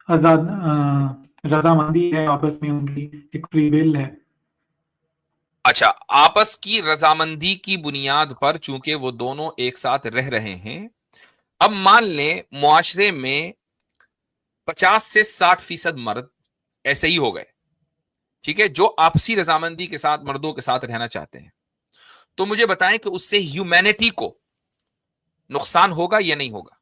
आजाद रजामंदी है आपस में, उनकी एक फ्री विल है। अच्छा, आपस की रजामंदी की बुनियाद पर चूंकि वो दोनों एक साथ रह रहे हैं, अब मान लें मुआशरे में 50 से 60% मर्द ऐसे ही हो गए, ठीक है, जो आपसी रजामंदी के साथ मर्दों के साथ रहना चाहते हैं, तो मुझे बताएं कि उससे ह्यूमैनिटी को नुकसान होगा या नहीं होगा?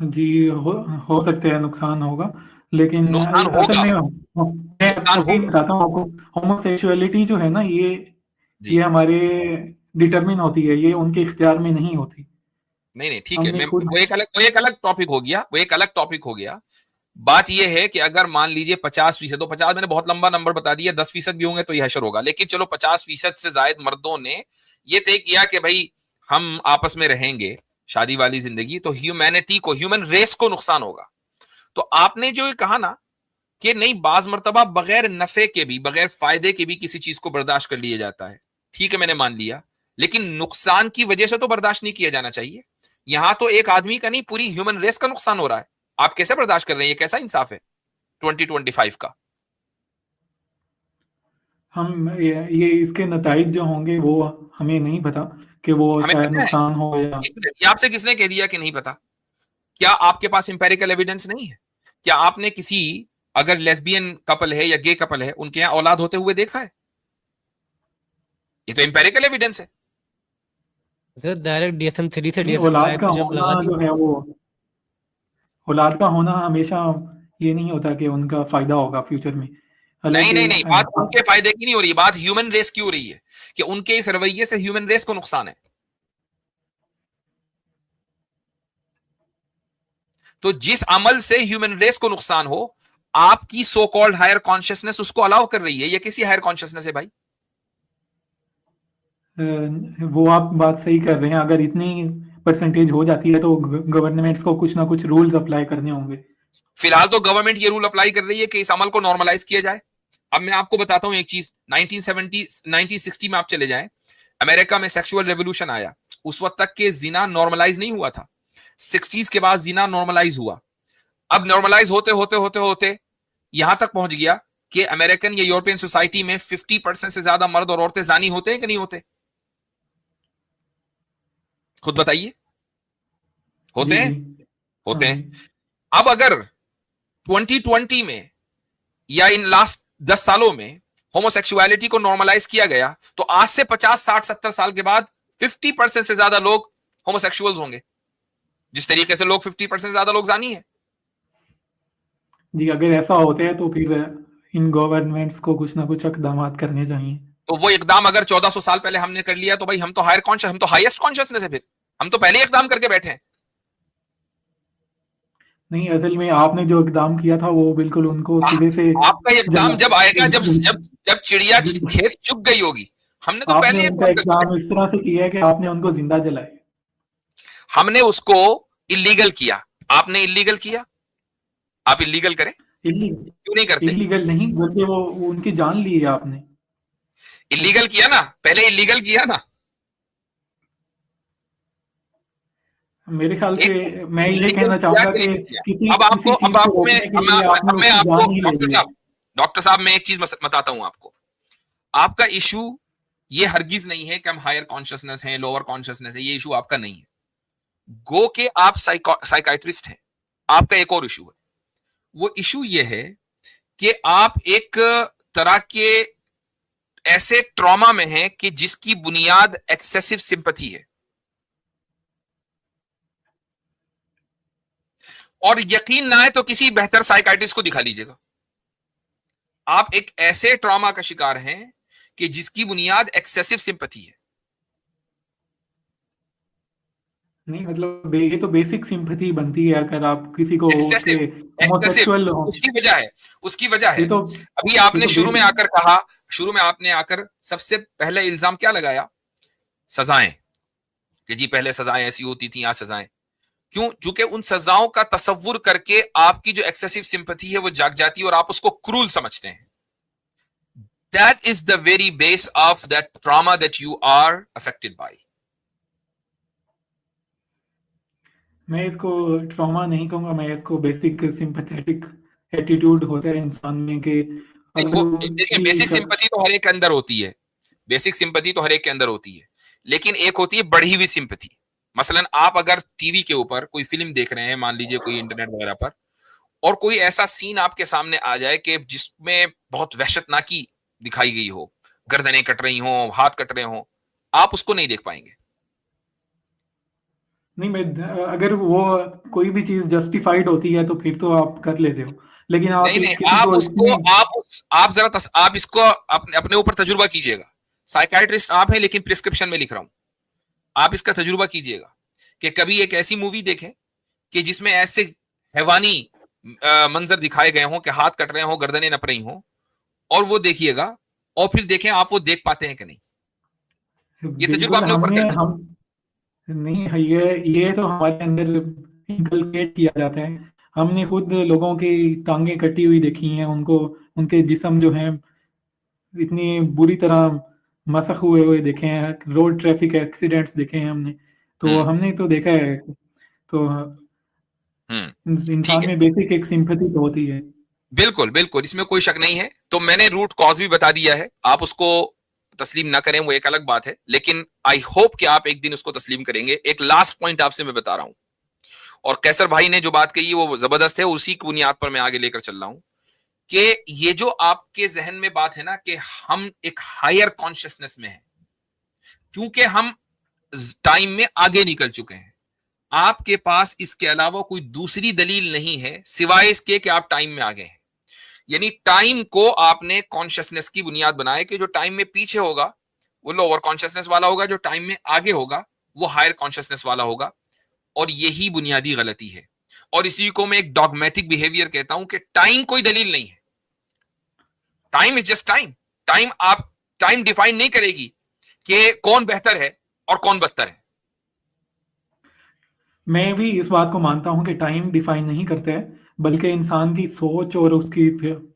जी, हो सकता है नुकसान होगा, लेकिन नुकसान असल होगा। में मैं नुकसान अभी होगा। बताता हूँ आपको। होमोसेक्सुअलिटी जो है ना, ये जी। हमारे डिटरमिन होती है, ये उनके इख्तियार में नहीं होती। नहीं नहीं, ठीक है, हमने मैं खुद। वो एक अलग टॉपिक हो गया, वो एक अलग टॉपिक हो गया। बात यह है कि अगर मान लीजिए 50%, तो 50 मैंने बहुत लंबा नंबर बता दिया, 10% भी होंगे तो यह हशर होगा, लेकिन चलो 50% से ज्यादा मर्दों ने यह तय किया कि भाई हम आपस में रहेंगे शादी वाली जिंदगी, तो ह्यूमैनिटी को, ह्यूमन रेस को नुकसान होगा। तो आपने जो ये कहा ना कि नहीं, बाज मर्तबा बगैर नफे के भी, बगैर फायदे के भी किसी चीज को बर्दाश्त कर लिया जाता है, ठीक है, मैंने मान लिया, लेकिन नुकसान की वजह से तो बर्दाश्त नहीं किया जाना चाहिए। यहां तो एक आदमी का नहीं, पूरी ह्यूमन रेस का नुकसान हो रहा है। आप कैसे बर्दाश्त कर रहे हैं? ये कैसा इंसाफ है 2025 का? ये इसके नताइज जो होंगे वो हमें नहीं पता, कि वो हमें शायद पता है। नुकसान हो या। एक मिनट, ये आपसे किसने कह दिया कि नहीं पता? क्या आपके पास इंपेरिकल एविडेंस नहीं है? क्या आपने किसी, अगर लेस्बियन कपल है या गे कपल है, उनके यहां औलाद होते हुए देखा है? ये तो इंपेरिकल एविडेंस है। सर डायरेक्ट DSM-3 से नहीं, DSM-5 पे जंप लगा दी। जो है वो औलाद का होना हमेशा ये नहीं होता कि उनका फायदा होगा फ्यूचर में। नहीं हालांकि नहीं नहीं, बात उनके फायदे की नहीं हो रही, बात ह्यूमन रेस की हो रही है, कि उनके इस रवैये से ह्यूमन रेस को नुकसान है। तो जिस अमल से ह्यूमन रेस को नुकसान हो, आपकी सो कॉल्ड हायर कॉन्शियसनेस उसको अलाउ कर रही है। ये किसी हायर कॉन्शियसनेस है भाई? वो आप बात सही कर रहे हैं, अगर इतनी परसेंटेज हो जाती है तो गवर्नमेंट्स को कुछ ना कुछ रूल्स अप्लाई करने होंगे। फिलहाल तो गवर्नमेंट ये रूल अप्लाई कर रही है कि इस अमल को नॉर्मलाइज किया जाए। अब मैं आपको बताता हूं एक चीज, 1970 1960 में आप चले जाएं, अमेरिका में सेक्सुअल रेवोल्यूशन आया, उस वक्त तक के जिना नॉर्मलाइज नहीं हुआ था। 60s के बाद जिना नॉर्मलाइज हुआ। अब नॉर्मलाइज होते होते होते होते यहां तक पहुंच गया कि अमेरिकन या यूरोपियन सोसाइटी में 50% से ज्यादा मर्द और औरतें जानी होते हैं कि नहीं होते? खुद बताइए। होते जी हैं? जी। हाँ होते हैं। जी। अब अगर 2020 में या इन लास्ट 10 सालों में होमोसेक्सुअलिटी को नॉर्मलाइज किया गया, तो आज से 50 60 70 साल के बाद 50% से ज्यादा लोग होमोसेक्सुअल्स होंगे, जिस तरीके से लोग 50% से ज्यादा लोग जानी है। जी, अगर ऐसा होता है तो फिर इन गवर्नमेंट्स को कुछ ना कुछ इकदाम करने चाहिए। तो वो इकदाम अगर 1400 साल पहले हमने कर लिया, तो भाई हम तो हायर कॉन्शियस, हम तो हाईएस्ट कॉन्शियसनेस है, फिर हम तो पहले ही इकदाम करके बैठे हैं। नहीं, असल में आपने जो इकदाम किया था वो बिल्कुल उनको सिरे से आपका इकदाम जब आएगा, जब जब जला। जब चिड़िया खेत चुग गई होगी। हमने तो आपने पहले ही उनका इकदाम करके एग्जाम बैठे। इस तरह से किया है कि आपने उनको जिंदा जलाया। हमने उसको इलीगल किया। आपने इलीगल किया, आप इलीगल करें, क्यों नहीं करते? इलीगल नहीं, बल्कि वो उनकी जान ली है आपने। इलीगल किया ना, पहले इलीगल किया ना। मेरे ख्याल से एक मैं ये इलीगल कहना किया चाहूंगा कि कि नहीं किया? किसी अब आपको किसी अब चीज को आपको मैं रोकने के अब मैं लिए अब आपने मैं उसकी आपको जान ही ले ली है। डॉक्टर साहब मैं एक चीज बताता हूं आपको। आपका इशू ये हरगिज नहीं है कि हम हायर कॉन्शियसनेस हैं, लोअर कॉन्शियसनेस है, ये इशू आपका नहीं है। गो के आप साइकाइट्रिस्ट हैं। आपका एक और इशू है। वो इशू ये है कि आप एक तरह के ऐसे ट्रॉमा में हैं कि जिसकी बुनियाद एक्सेसिव सिंपथी है। और यकीन ना आए तो किसी बेहतर साइकाइट्रिस्ट को दिखा लीजिएगा। आप एक ऐसे ट्रॉमा का शिकार हैं कि जिसकी बुनियाद एक्सेसिव सिंपथी है। नहीं, मतलब ये तो बेसिक सिंपैथी बनती है अगर आप किसी को उसके एक्सेसिव, एक्सेसिव, होमोसेक्सुअल हो। उसकी वजह है, उसकी वजह है। ये तो अभी ये आपने तो शुरू में बेसिक। आकर कहा, शुरू में आपने आकर सबसे पहले इल्जाम क्या लगाया? सजाएं, कि जी पहले सजाएं ऐसी होती थी, यहां सजाएं क्यों? चूंकि उन सजाओं का तसव्वुर करके आपकी जो एक्सेसिव सिंपैथी है वो जाग जाती है और आप उसको क्रूल समझते हैं। That is the very base of that trauma that you are affected by. मैं इसको ट्रॉमा नहीं कहूंगा, मैं इसको बेसिक सिंपैथेटिक एटीट्यूड होता है इंसान में कि नहीं, अगर वो वो देखिए, किसी बेसिक सिंपैथी तो हर एक के अंदर होती है, बेसिक सिंपैथी तो हर एक के अंदर होती है, लेकिन एक होती है बढ़ी हुई सिंपैथी। मसलन आप अगर टीवी के ऊपर कोई फिल्म देख रहे हैं, मान लीजिए कोई इंटरनेट वगैरह पर, और कोई ऐसा सीन आपके सामने आ जाए कि जिसमें बहुत वहशतनाकी दिखाई गई हो, गर्दनें कट रही हो, हाथ कट रहे हो, आप उसको नहीं देख पाएंगे। नहीं, मैं अगर वो कोई भी चीज जस्टिफाइड होती है तो फिर तो आप कर लेते हो, लेकिन आप नहीं नहीं, किसी आप को उसको इतनी आप जरा आप इसको अपने ऊपर तजुर्बा कीजिएगा। साइकाइट्रिस्ट आप हैं, लेकिन प्रिस्क्रिप्शन में लिख रहा हूं, आप इसका तजुर्बा कीजिएगा कि कभी एक ऐसी मूवी देखें कि जिसमें ऐसे हैवानी मंजर दिखाए गए हों कि हाथ कट रहे हो, गर्दनें नप रही हों, और वो देखिएगा, और फिर देखें आप वो देख पाते हैं कि नहीं। ये तजुर्बा बिल्कुल अपने ऊपर हमने करिए। हम नहीं है, ये तो हमारे अंदर इनकलकेट किया जाता है। हमने खुद लोगों की टांगे कटी हुई देखी हैं, उनको उनके जिस्म जो हैं इतनी बुरी तरह मसख हुए हुए देखे हैं, रोड ट्रैफिक एक्सीडेंट्स देखे हैं हमने, तो हम्म हमने तो देखा है। तो ठीक इंसान है, में बेसिक एक सिंपैथी तो होती है। बिल्कुल बिल्कुल, इसमें कोई शक नहीं है। तो मैंने रूट कॉज भी बता दिया है, आप उसको तस्लीम ना करें वो एक अलग बात है, लेकिन आई होप कि आप एक दिन उसको तस्लीम करेंगे। एक लास्ट पॉइंट आपसे मैं बता रहा हूं, और कैसर भाई ने जो बात कही वो जबरदस्त है, उसी की बुनियाद पर मैं आगे लेकर चल रहा हूं कि ये जो आपके जहन में बात है ना कि हम एक हायर कॉन्शियसनेस में हैं, क्योंकि हम टाइम में आगे निकल चुके हैं। आपके पास इसके अलावा कोई दूसरी दलील नहीं है सिवाय इसके कि आप टाइम में आगे हैं। यानी टाइम को आपने कॉन्शियसनेस की बुनियाद बनाया कि जो टाइम में पीछे होगा वो लोअर कॉन्शियसनेस वाला होगा, जो टाइम में आगे होगा वो हायर कॉन्शियसनेस वाला होगा, और यही बुनियादी गलती है। और इसी को मैं एक डॉगमेटिक बिहेवियर कहता हूं कि टाइम कोई दलील नहीं है। Time is just time. Time define नहीं करेगी कि कौन बेहतर है और कौन बदतर है। मैं भी इस बात को मानता हूँ कि टाइम डिफाइन नहीं करता है, बल्कि इंसान की सोच और उसकी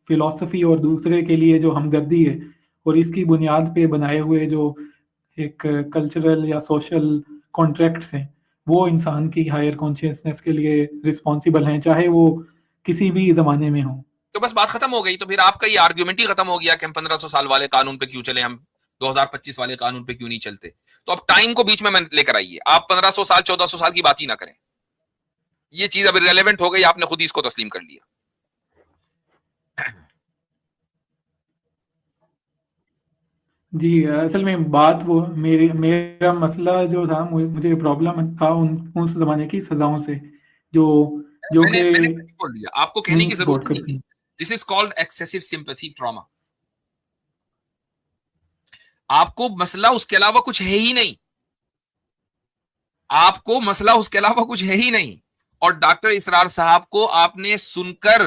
फिलॉसफी और दूसरे के लिए जो हमदर्दी है और इसकी बुनियाद पे बनाए हुए जो एक कल्चरल या सोशल कॉन्ट्रैक्ट्स हैं, वो इंसान की हायर कॉन्शियसनेस के लिए रिस्पॉन्सिबल हैं, चाहे वो किसी भी ज़माने में हो। तो बस बात खत्म हो गई। तो फिर आपका ये आर्ग्यूमेंट ही खत्म हो गया कि हम 1500 साल वाले कानून पे क्यों चले, हम 2025 वाले कानून पे क्यों नहीं चलते। तो अब टाइम को बीच में लेकर आइए, आप 1500 साल 1400 साल की बात ही ना करें। ये चीज अब रिलेवेंट हो गई, आपने खुद ही इसको तस्लीम कर लिया। जी, असल में बात वो मेरा मसला जो था, मुझे प्रॉब्लम था उस ज़माने की सज़ाओं से, जो जो मैंने कि मैंने बोल दिया, आपको कहने नहीं की जरूरत सपोर्ट नहीं करती। थी। This is called excessive sympathy trauma. आपको मसला उसके अलावा कुछ है ही नहीं, आपको मसला उसके अलावा कुछ है ही नहीं। और डॉक्टर इसरार साहब को आपने सुनकर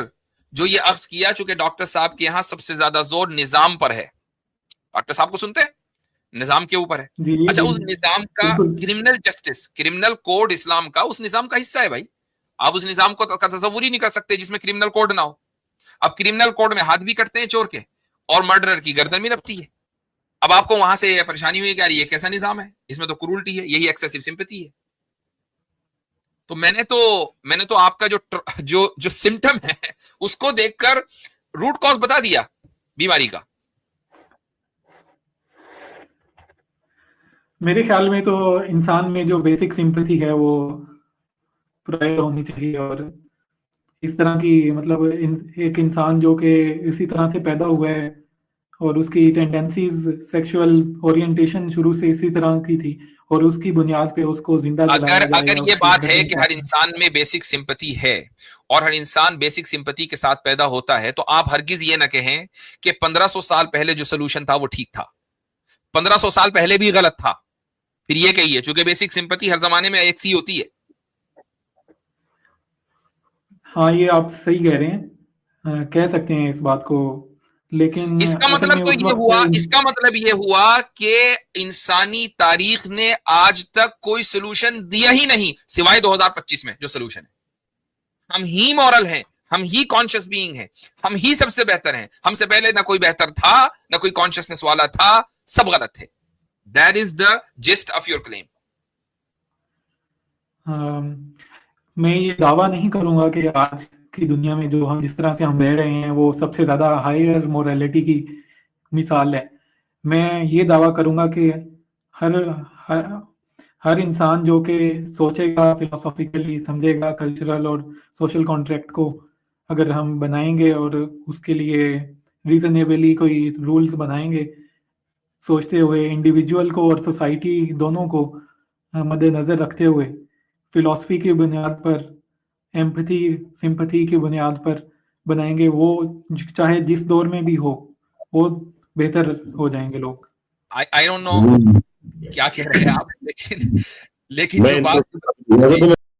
जो ये अक्स किया, चूंकि डॉक्टर साहब के यहां सबसे ज्यादा जोर निजाम पर है, डॉक्टर साहब को सुनते हैं, निजाम के ऊपर है। जी, ये अच्छा, उस निजाम का बिल्कुल। क्रिमिनल जस्टिस, क्रिमिनल कोड इस्लाम का उस निजाम का हिस्सा है भाई। आप उस निजाम को का तस्वुर ही नहीं कर सकते जिसमें क्रिमिनल कोड ना हो। अब क्रिमिनल कोड में हाथ भी कटते हैं चोर के, और मर्डरर की गर्दन भी नपती है। अब आपको वहां से परेशानी हुई क्या, ये कैसा निजाम है, इसमें तो क्रूरटी है, यही एक्सेसिव सिंपैथी है। तो मैंने तो आपका जो जो जो सिम्टम है उसको देखकर रूट कॉज बता दिया बीमारी का। मेरे ख्याल में तो इंसान में जो बेसिक सिंपैथी है वो प्रायर होनी चाहिए, और इस तरह की मतलब एक इंसान जो कि इसी तरह से पैदा हुआ है और उसकी टेंडेंसीज सेक्सुअल ओरिएंटेशन शुरू से इसी तरह की थी, और उसकी बुनियाद पे उसको जिंदा अगर जलाया जाए अगर या ये उसकी बात है गर्दन कि हर काट दी। इंसान में बेसिक सिंपैथी है और हर इंसान बेसिक सिंपैथी के साथ पैदा होता है, तो आप हरगिज ये ना कहें कि 1500 साल पहले जो सोल्यूशन था वो ठीक था, 1500 साल पहले भी गलत था। फिर ये कहिए, चूंकि बेसिक सिंपैथी हर जमाने में एक सी होती है। हाँ, ये आप सही कह रहे हैं, कह सकते हैं इस बात को, लेकिन इसका असल मतलब में तो उस ये वक्त हुआ, इसका मतलब ये हुआ कि इंसानी तारीख ने आज तक कोई सोल्यूशन दिया ही नहीं सिवाय 2025 में जो सोल्यूशन है। हम ही मॉरल हैं, हम ही कॉन्शियस बीइंग हैं, हम ही सबसे बेहतर हैं। हमसे पहले ना कोई बेहतर था, ना कोई कॉन्शियसनेस वाला था, सब गलत थे। That is the gist of your claim. मैं ये दावा नहीं करूंगा कि आज की दुनिया में जो हम जिस तरह से हम रह रहे हैं वो सबसे ज्यादा हायर मोरालिटी की मिसाल है। मैं ये दावा करूंगा कि हर हर, हर इंसान जो कि सोचेगा, फिलोसॉफिकली समझेगा, कल्चरल और सोशल कॉन्ट्रैक्ट को अगर हम बनाएंगे और उसके लिए रीजनेबली कोई रूल्स बनाएंगे, सोचते हुए इंडिविजुअल को और सोसाइटी दोनों को मद्देनजर रखते हुए, फिलॉसफी की बुनियाद पर, एम्पैथी सिंपैथी की बुनियाद पर बनाएंगे, वो चाहे जिस दौर में भी हो, वो बेहतर हो जाएंगे लोग। आई डोंट नो क्या कह रहे हैं आप, लेकिन मैं जो बात वैसे तो मैं